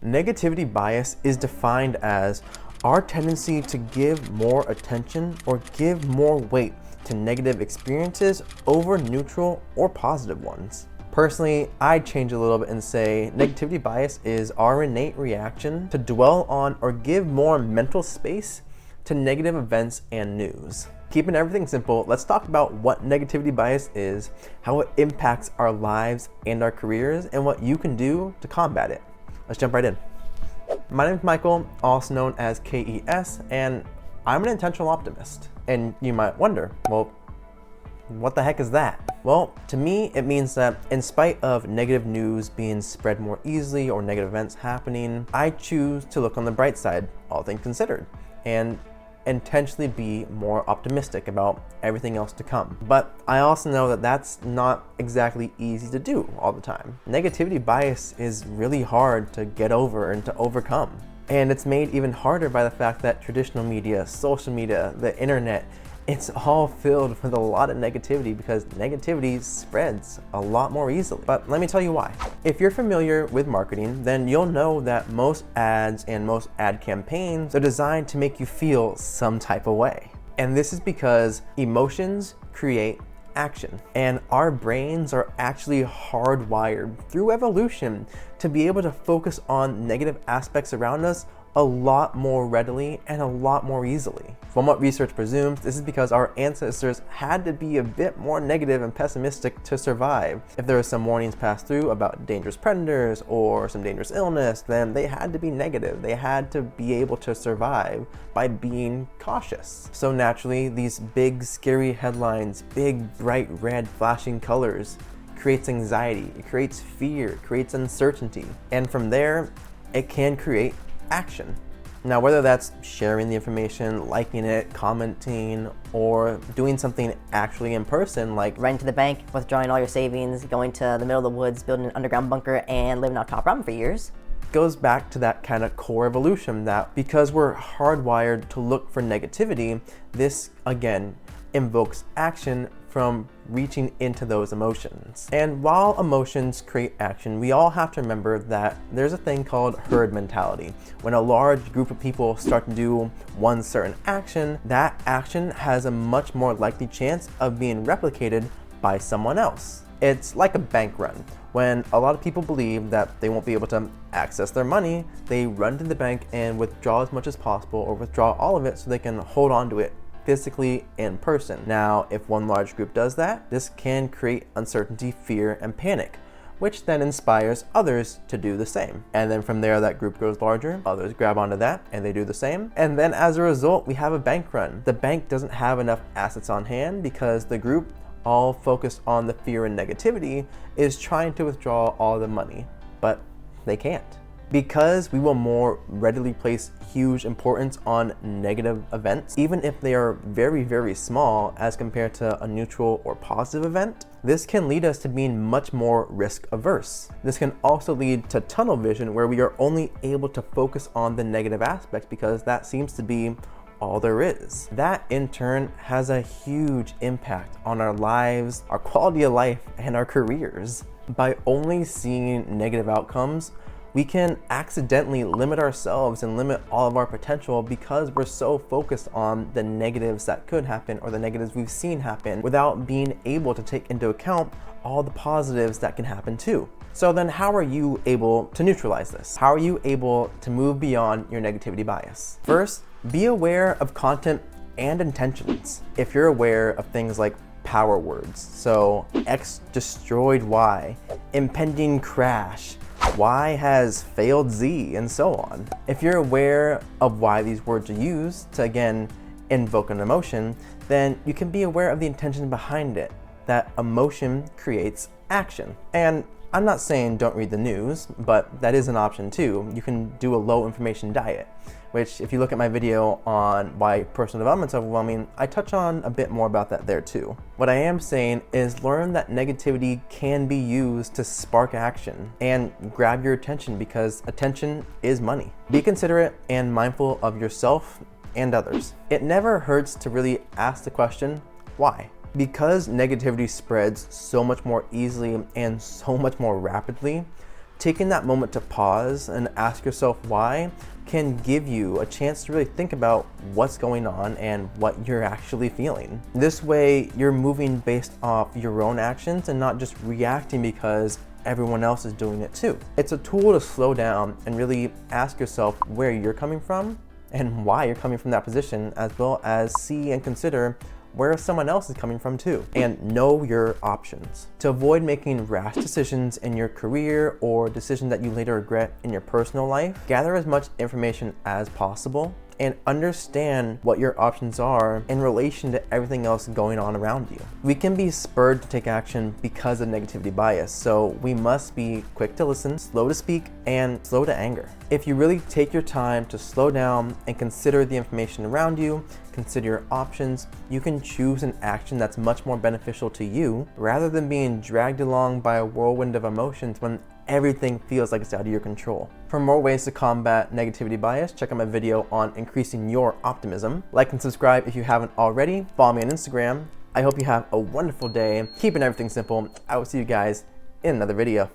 Negativity bias is defined as our tendency to give more attention or give more weight to negative experiences over neutral or positive ones. Personally, I'd change a little bit and say negativity bias is our innate reaction to dwell on or give more mental space to negative events and news. Keeping everything simple, let's talk about what negativity bias is, how it impacts our lives and our careers, and what you can do to combat it. Let's jump right in. My name is Michael, also known as KES, and I'm an intentional optimist. And you might wonder, well, what the heck is that? Well, to me, it means that in spite of negative news being spread more easily or negative events happening, I choose to look on the bright side, all things considered, and intentionally be more optimistic about everything else to come. But I also know that that's not exactly easy to do all the time. Negativity bias is really hard to get over and to overcome. And it's made even harder by the fact that traditional media, social media, the internet, it's all filled with a lot of negativity because negativity spreads a lot more easily. But let me tell you why. If you're familiar with marketing, then you'll know that most ads and most ad campaigns are designed to make you feel some type of way. And this is because emotions create action. And our brains are actually hardwired through evolution to be able to focus on negative aspects around us a lot more readily and a lot more easily. From what research presumes, this is because our ancestors had to be a bit more negative and pessimistic to survive. If there were some warnings passed through about dangerous predators or some dangerous illness, then they had to be negative. They had to be able to survive by being cautious. So naturally, these big, scary headlines, big, bright red flashing colors, creates anxiety, it creates fear, it creates uncertainty. And from there, it can create action. Now, whether that's sharing the information, liking it, commenting, or doing something actually in person, like running to the bank, withdrawing all your savings, going to the middle of the woods, building an underground bunker, and living on top ramen for years, goes back to that kind of core evolution that because we're hardwired to look for negativity, this again invokes action from reaching into those emotions. And while emotions create action, we all have to remember that there's a thing called herd mentality. When a large group of people start to do one certain action, that action has a much more likely chance of being replicated by someone else. It's like a bank run. When a lot of people believe that they won't be able to access their money, they run to the bank and withdraw as much as possible or withdraw all of it so they can hold on to it physically in person. Now, if one large group does that, this can create uncertainty, fear, and panic, which then inspires others to do the same. And then from there, that group grows larger, others grab onto that, and they do the same. And then as a result, we have a bank run. The bank doesn't have enough assets on hand because the group, all focused on the fear and negativity, is trying to withdraw all the money, but they can't. Because we will more readily place huge importance on negative events, even if they are very, very small as compared to a neutral or positive event, this can lead us to being much more risk averse. This can also lead to tunnel vision, where we are only able to focus on the negative aspects because that seems to be all there is. That in turn has a huge impact on our lives, our quality of life, and our careers. By only seeing negative outcomes, we can accidentally limit ourselves and limit all of our potential because we're so focused on the negatives that could happen or the negatives we've seen happen without being able to take into account all the positives that can happen too. So then how are you able to neutralize this? How are you able to move beyond your negativity bias? First, be aware of content and intentions. If you're aware of things like power words, so X destroyed Y, impending crash, Y has failed Z, and so on. If you're aware of why these words are used to, again, invoke an emotion, then you can be aware of the intention behind it, that emotion creates action. And I'm not saying don't read the news, but that is an option too. You can do a low information diet, which if you look at my video on why personal development's overwhelming, I touch on a bit more about that there too. What I am saying is learn that negativity can be used to spark action and grab your attention, because attention is money. Be considerate and mindful of yourself and others. It never hurts to really ask the question, why? Because negativity spreads so much more easily and so much more rapidly, Taking that moment to pause and ask yourself why can give you a chance to really think about what's going on and what you're actually feeling. This way, you're moving based off your own actions and not just reacting because everyone else is doing it too. It's a tool to slow down and really ask yourself where you're coming from and why you're coming from that position, as well as see and consider where someone else is coming from too, and know your options. To avoid making rash decisions in your career or decisions that you later regret in your personal life, gather as much information as possible and understand what your options are in relation to everything else going on around you. We can be spurred to take action because of negativity bias, so we must be quick to listen, slow to speak, and slow to anger. If you really take your time to slow down and consider the information around you, consider your options, you can choose an action that's much more beneficial to you rather than being dragged along by a whirlwind of emotions when everything feels like it's out of your control. For more ways to combat negativity bias, check out my video on increasing your optimism. Like and subscribe if you haven't already. Follow me on Instagram. I hope you have a wonderful day, keeping everything simple. I will see you guys in another video.